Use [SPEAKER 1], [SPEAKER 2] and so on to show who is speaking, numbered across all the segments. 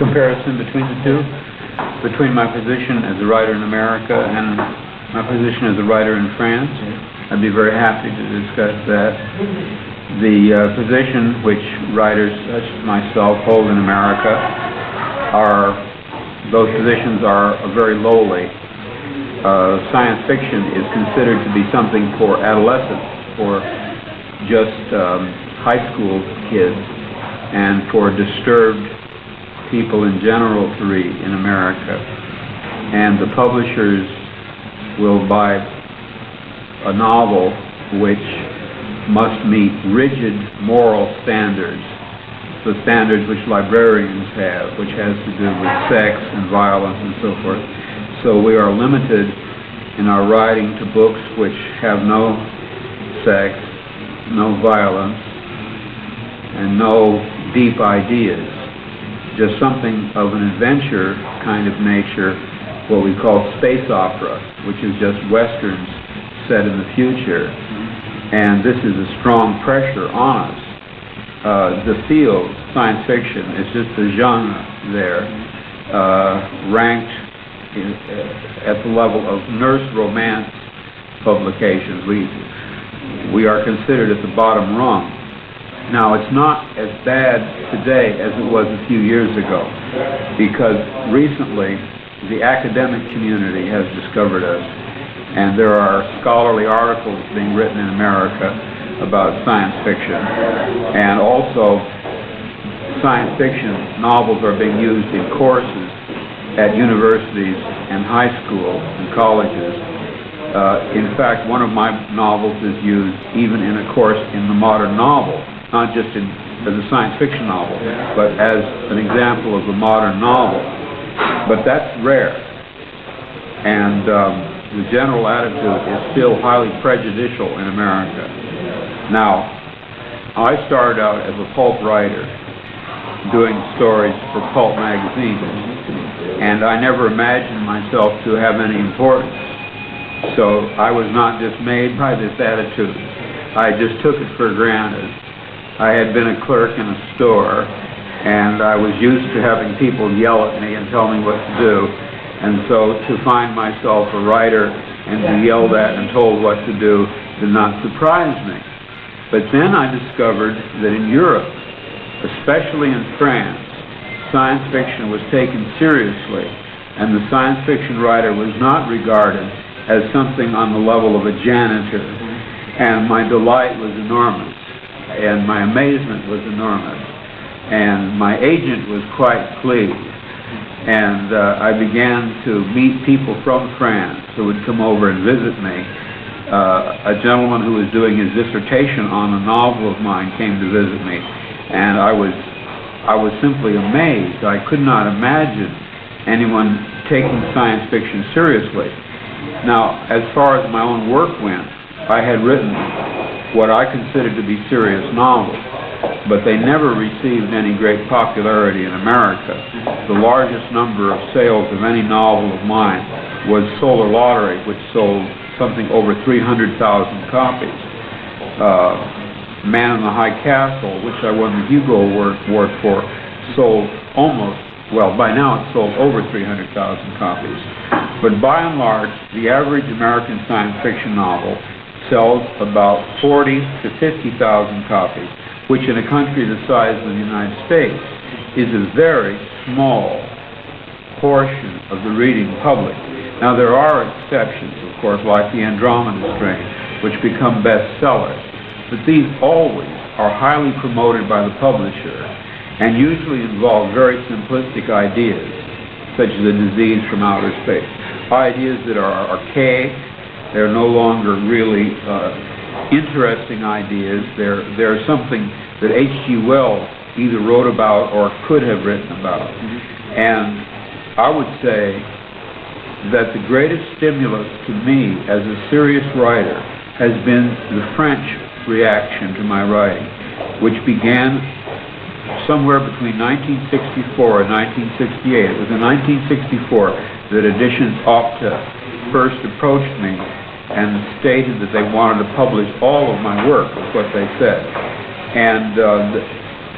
[SPEAKER 1] comparison between the two, between my position as a writer in America and my position as a writer in France. I'd be very happy to discuss that. The position which writers such as myself hold in America those positions are very lowly. Science fiction is considered to be something for adolescents, for just high school kids, and for disturbed people in general to read in America. And the publishers will buy a novel which must meet rigid moral standards, the standards which librarians have, which has to do with sex and violence and so forth. So we are limited in our writing to books which have no sex, no violence, and no deep ideas. Just something of an adventure kind of nature, what we call space opera, which is just westerns set in the future. And this is a strong pressure on us. The field, science fiction, is just a genre there, ranked at the level of nurse romance publications. We are considered at the bottom rung. Now, it's not as bad today as it was a few years ago, because recently the academic community has discovered us, and there are scholarly articles being written in America about science fiction, and also science fiction novels are being used in courses at universities and high schools and colleges. In fact, one of my novels is used even in a course in the modern novel, not just as a science fiction novel, but as an example of the modern novel. But that's rare. And the general attitude is still highly prejudicial in America. Now, I started out as a pulp writer, doing stories for pulp magazines, and I never imagined myself to have any importance. So I was not dismayed by this attitude. I just took it for granted. I had been a clerk in a store, and I was used to having people yell at me and tell me what to do. And so to find myself a writer and be yelled at and told what to do did not surprise me. But then I discovered that in Europe, especially in France, science fiction was taken seriously, and the science fiction writer was not regarded as something on the level of a janitor. And my delight was enormous, and my amazement was enormous, and my agent was quite pleased. And I began to meet people from France who would come over and visit me. A gentleman who was doing his dissertation on a novel of mine came to visit me, and I was simply amazed. I could not imagine anyone taking science fiction seriously. Now, as far as my own work went, I had written what I considered to be serious novels, but they never received any great popularity in America. The largest number of sales of any novel of mine was Solar Lottery, which sold something over 300,000 copies. Man in the High Castle, which I won the Hugo Award for, sold almost, well, by now it sold over 300,000 copies. But by and large, the average American science fiction novel sells about 40 to 50,000 copies, which in a country the size of the United States is a very small portion of the reading public. Now, there are exceptions, of course, like the Andromeda Strain, which become bestsellers, but these always are highly promoted by the publisher and usually involve very simplistic ideas, such as a disease from outer space. Ideas that are archaic, they're no longer really interesting ideas. They're something that H.G. Wells either wrote about or could have written about. And I would say that the greatest stimulus to me as a serious writer has been the French reaction to my writing, which began somewhere between 1964 and 1968. It was in 1964 that Editions Opta first approached me and stated that they wanted to publish all of my work, is what they said. And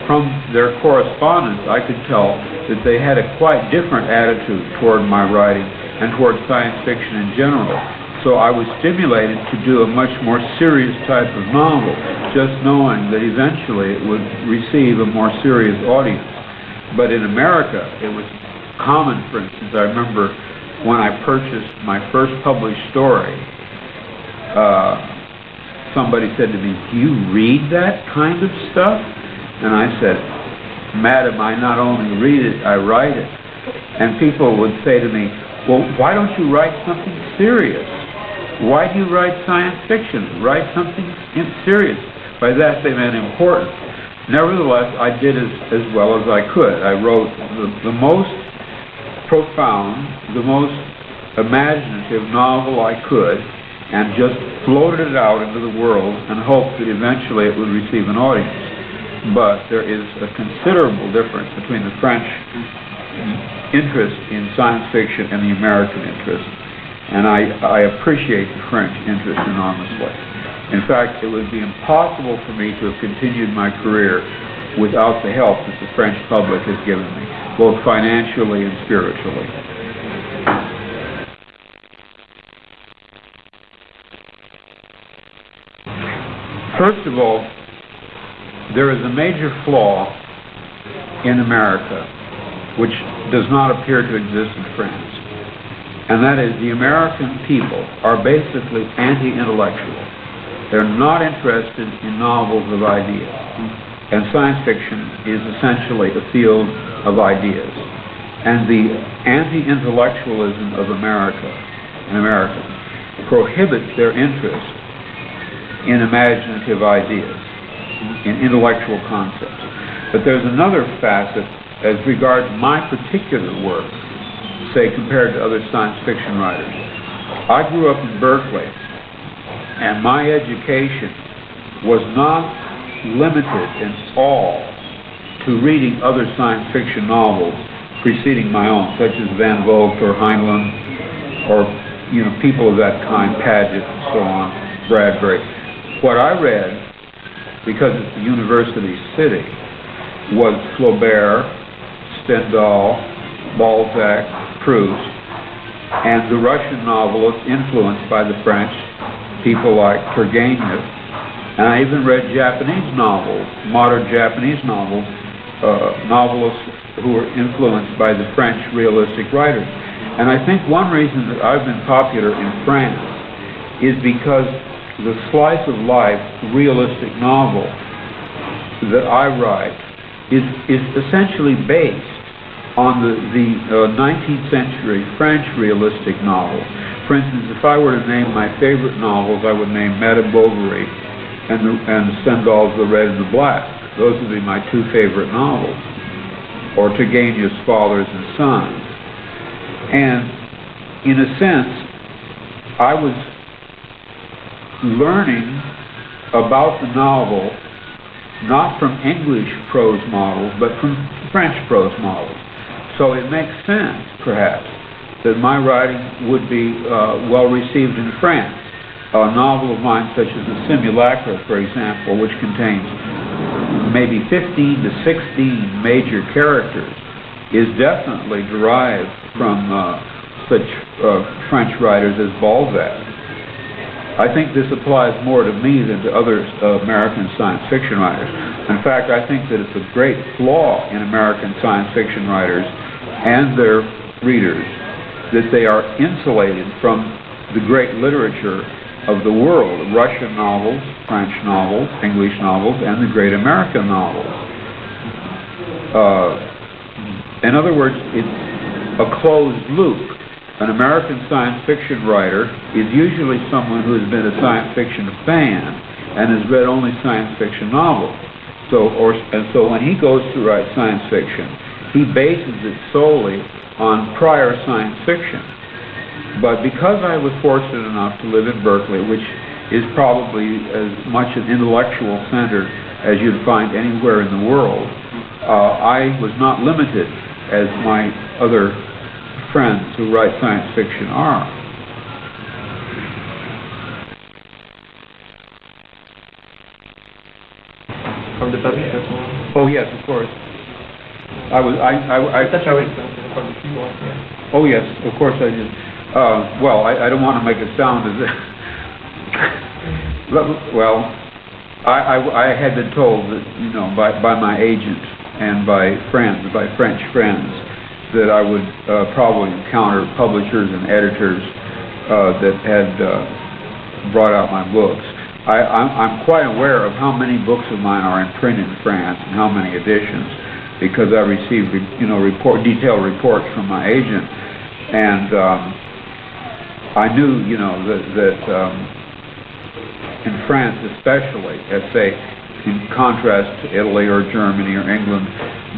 [SPEAKER 1] from their correspondence, I could tell that they had a quite different attitude toward my writing and toward science fiction in general. So I was stimulated to do a much more serious type of novel, just knowing that eventually it would receive a more serious audience. But in America, it was common, for instance, I remember when I purchased my first published story, somebody said to me, "Do you read that kind of stuff?" And I said, "Madam, I not only read it, I write it." And people would say to me, "Well, why don't you write something serious? Why do you write science fiction? Write something serious." By that they meant important. Nevertheless, I did as well as I could. I wrote the most profound, the most imaginative novel I could, and just floated it out into the world and hoped that eventually it would receive an audience. But there is a considerable difference between the French interest in science fiction and the American interest. And I appreciate the French interest enormously. In fact, it would be impossible for me to have continued my career without the help that the French public has given me, both financially and spiritually. First of all, there is a major flaw in America which does not appear to exist in France. And that is, the American people are basically anti-intellectual. They're not interested in novels of ideas. And science fiction is essentially a field of ideas. And the anti-intellectualism of America and Americans prohibits their interest in imaginative ideas, in intellectual concepts. But there's another facet as regards my particular work, say compared to other science fiction writers. I grew up in Berkeley, and my education was not limited at all to reading other science fiction novels preceding my own, such as Van Vogt or Heinlein, or people of that kind, Paget and so on, Bradbury. What I read, because it's a university city, was Flaubert, Stendhal, Balzac, Proust, and the Russian novelists influenced by the French, people like Turgenev. And I even read Japanese novels, modern Japanese novels, novelists who were influenced by the French realistic writers. And I think one reason that I've been popular in France is because the slice of life realistic novel that I write is essentially based on the 19th century French realistic novels. For instance, if I were to name my favorite novels, I would name Madame Bovary and Stendhal's The Red and the Black. Those would be my two favorite novels. Or Turgenev's Fathers and Sons. And in a sense, I was learning about the novel not from English prose models, but from French prose models. So it makes sense, perhaps, that my writing would be well received in France. A novel of mine, such as The Simulacra, for example, which contains maybe 15 to 16 major characters, is definitely derived from such French writers as Balzac. I think this applies more to me than to other American science fiction writers. In fact, I think that it's a great flaw in American science fiction writers and their readers that they are insulated from the great literature of the world, Russian novels, French novels, English novels, and the great American novels. In other words, it's a closed loop. An American science fiction writer is usually someone who has been a science fiction fan and has read only science fiction novels. So when he goes to write science fiction, he bases it solely on prior science fiction. But because I was fortunate enough to live in Berkeley, which is probably as much an intellectual center as you'd find anywhere in the world, I was not limited as my other friends who write science fiction are.
[SPEAKER 2] From the public,
[SPEAKER 1] Oh yes, of course.
[SPEAKER 2] That's how it's
[SPEAKER 1] Oh yes, of course I did. Well, I don't want to make it sound as if... well, I had been told that, by my agent and by French friends, that I would probably encounter publishers and editors that had brought out my books. I'm quite aware of how many books of mine are in print in France and how many editions, because I received, detailed reports from my agent, and I knew, that in France especially, say, in contrast to Italy or Germany or England,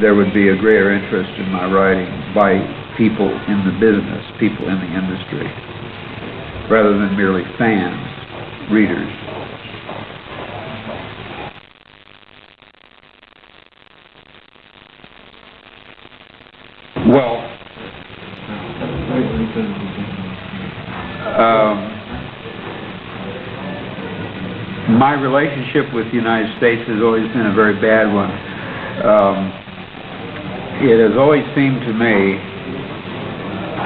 [SPEAKER 1] there would be a greater interest in my writing by people in the business, people in the industry, rather than merely fans, readers. Well, my relationship with the United States has always been a very bad one. It has always seemed to me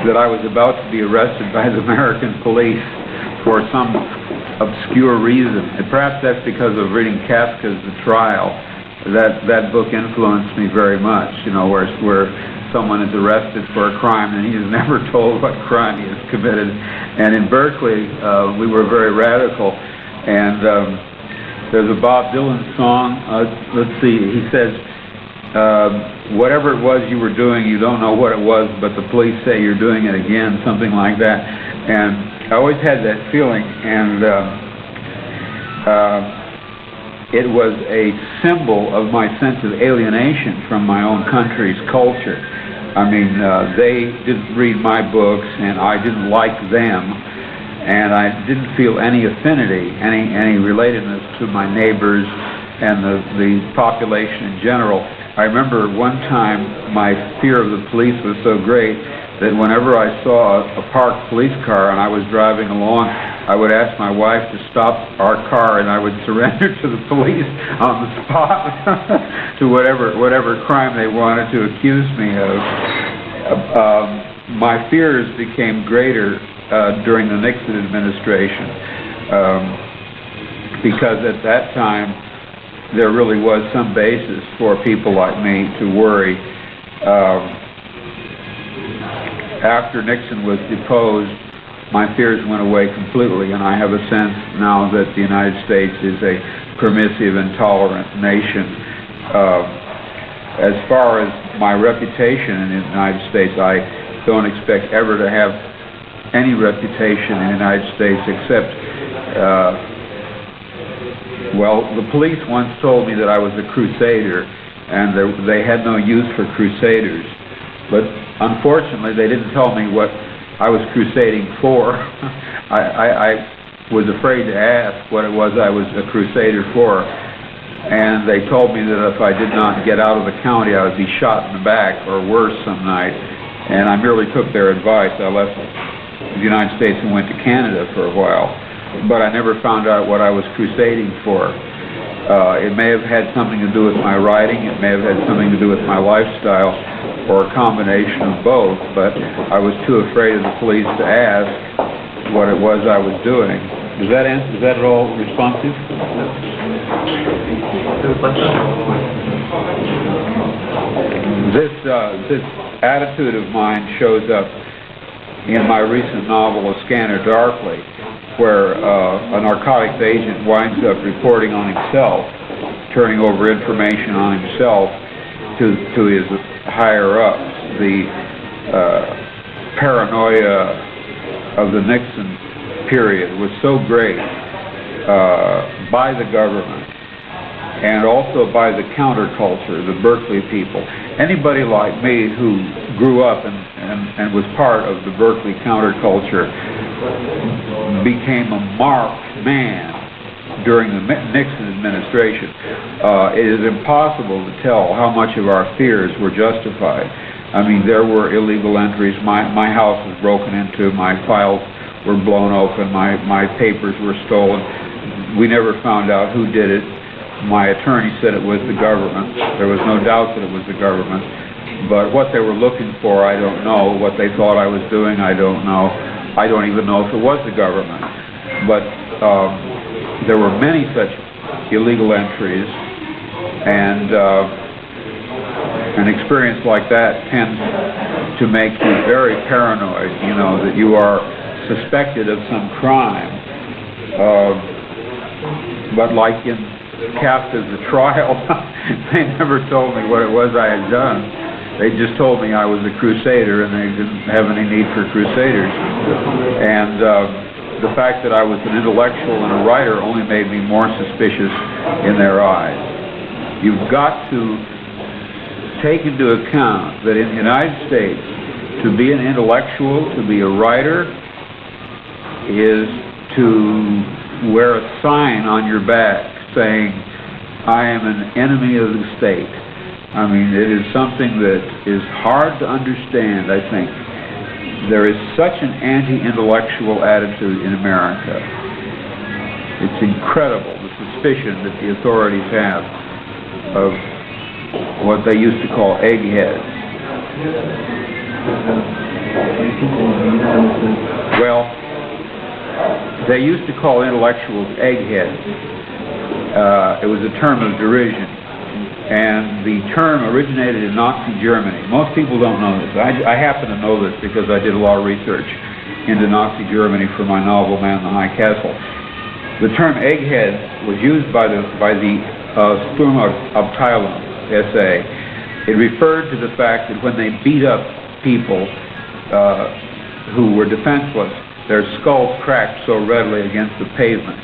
[SPEAKER 1] that I was about to be arrested by the American police for some obscure reason. And perhaps that's because of reading Kafka's The Trial. That book influenced me very much, where someone is arrested for a crime and he is never told what crime he has committed. And in Berkeley, we were very radical. And there's a Bob Dylan song, let's see, he says, whatever it was you were doing, you don't know what it was, but the police say you're doing it again, something like that. And I always had that feeling, and it was a symbol of my sense of alienation from my own country's culture. I mean, they didn't read my books, and I didn't like them. And I didn't feel any affinity, any relatedness to my neighbors and the population in general. I remember one time my fear of the police was so great that whenever I saw a parked police car and I was driving along, I would ask my wife to stop our car and I would surrender to the police on the spot to whatever crime they wanted to accuse me of. My fears became greater during the Nixon administration, because at that time there really was some basis for people like me to worry. After Nixon was deposed, my fears went away completely, and I have a sense now that the United States is a permissive, intolerant nation. As far as my reputation in the United States, I don't expect ever to have any reputation in the United States except, the police once told me that I was a crusader and they had no use for crusaders. But unfortunately, they didn't tell me what I was crusading for. I was afraid to ask what it was I was a crusader for. And they told me that if I did not get out of the county, I would be shot in the back or worse some night. And I merely took their advice. I left the United States and went to Canada for a while, but I never found out what I was crusading for. It may have had something to do with my writing, it may have had something to do with my lifestyle, or a combination of both, but I was too afraid of the police to ask what it was I was doing. Does that answer? Is that at all responsive? This attitude of mine shows up in my recent novel, A Scanner Darkly, where a narcotics agent winds up reporting on himself, turning over information on himself to his higher-ups. The paranoia of the Nixon period was so great by the government and also by the counterculture, the Berkeley people. Anybody like me who grew up and was part of the Berkeley counterculture became a marked man during the Nixon administration. It is impossible to tell how much of our fears were justified. I mean, there were illegal entries. My house was broken into. My files were blown open. My papers were stolen. We never found out who did it. My attorney said it was the government. There was no doubt that it was the government. But what they were looking for, I don't know. What they thought I was doing, I don't know. I don't even know if it was the government. But there were many such illegal entries, and an experience like that tends to make you very paranoid, you know, that you are suspected of some crime. But like in Kafka's The Trial, they never told me what it was I had done. They just told me I was a crusader, and they didn't have any need for crusaders. And the fact that I was an intellectual and a writer only made me more suspicious in their eyes. You've got to take into account that in the United States, to be an intellectual, to be a writer, is to wear a sign on your back saying, I am an enemy of the state. I mean, it is something that is hard to understand, I think. There is such an anti-intellectual attitude in America. It's incredible, the suspicion that the authorities have of what they used to call eggheads. Well, they used to call intellectuals eggheads. It was a term of derision. And the term originated in Nazi Germany. Most people don't know this. I happen to know this because I did a lot of research into Nazi Germany for my novel, Man in the High Castle. The term egghead was used by the Subtitulado essay. It referred to the fact that when they beat up people who were defenseless, their skulls cracked so readily against the pavement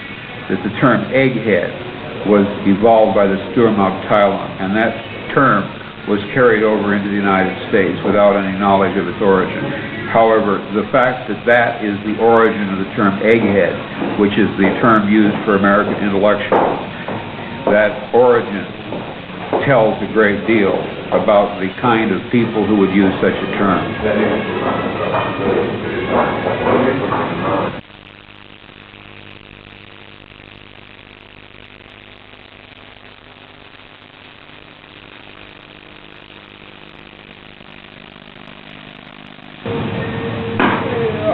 [SPEAKER 1] that the term egghead was evolved by the Sturmabteilung, and that term was carried over into the United States without any knowledge of its origin. However, the fact that that is the origin of the term egghead, which is the term used for American intellectuals, that origin tells a great deal about the kind of people who would use such a term.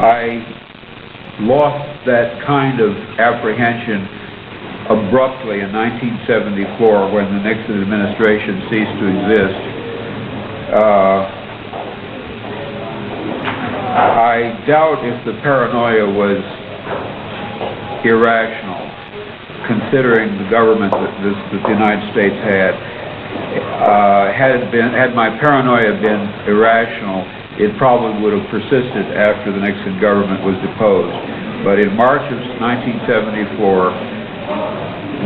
[SPEAKER 1] I lost that kind of apprehension abruptly in 1974 when the Nixon administration ceased to exist. I doubt if the paranoia was irrational, considering the government that the United States had. Had my paranoia been irrational, it probably would have persisted after the Nixon government was deposed. But in March of 1974,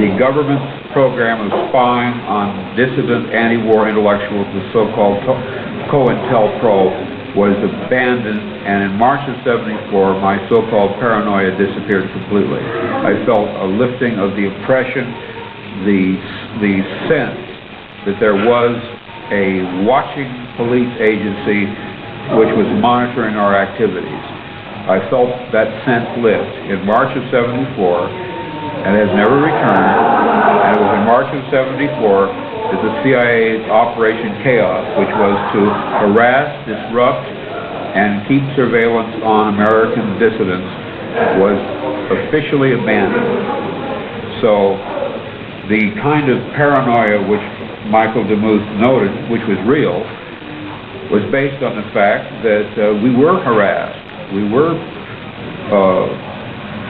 [SPEAKER 1] the government's program of spying on dissident anti-war intellectuals, the so-called COINTELPRO, was abandoned, and in March of '74, my so-called paranoia disappeared completely. I felt a lifting of the oppression, the sense that there was a watching police agency which was monitoring our activities. I felt that sense lift in March of '74, and has never returned. And it was in March of '74 that the CIA's Operation Chaos, which was to harass, disrupt, and keep surveillance on American dissidents, was officially abandoned. So the kind of paranoia which Michael DeMuth noted, which was real, was based on the fact that we were harassed. We were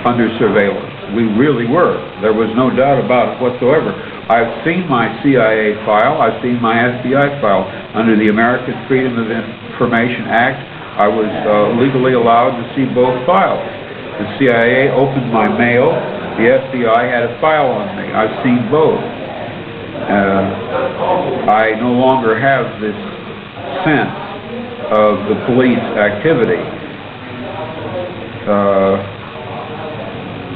[SPEAKER 1] under surveillance. We really were. There was no doubt about it whatsoever. I've seen my CIA file. I've seen my FBI file. Under the American Freedom of Information Act, I was legally allowed to see both files. The CIA opened my mail. The FBI had a file on me. I've seen both. I no longer have this sense of the police activity.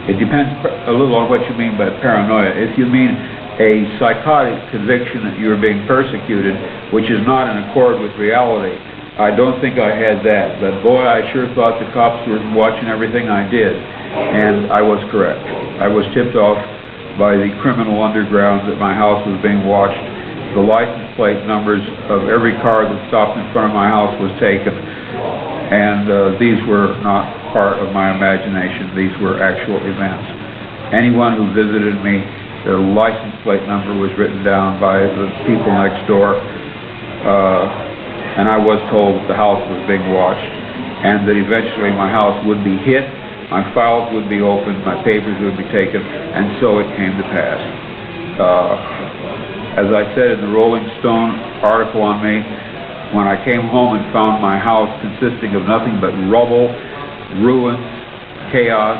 [SPEAKER 1] It depends a little on what you mean by paranoia. If you mean a psychotic conviction that you're being persecuted, which is not in accord with reality, I don't think I had that. But boy, I sure thought the cops were watching everything I did. And I was correct. I was tipped off by the criminal underground that my house was being watched. The license plate numbers of every car that stopped in front of my house was taken, and these were not part of my imagination. These were actual events. Anyone who visited me, their license plate number was written down by the people next door, and I was told that the house was being watched, and that eventually my house would be hit, my files would be opened, my papers would be taken, and so it came to pass. As I said in the Rolling Stone article on me, when I came home and found my house consisting of nothing but rubble, ruins, chaos,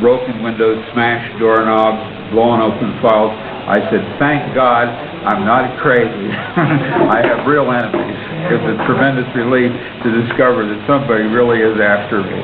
[SPEAKER 1] broken windows, smashed doorknobs, blown open files, I said, thank God I'm not crazy. I have real enemies. It's a tremendous relief to discover that somebody really is after me.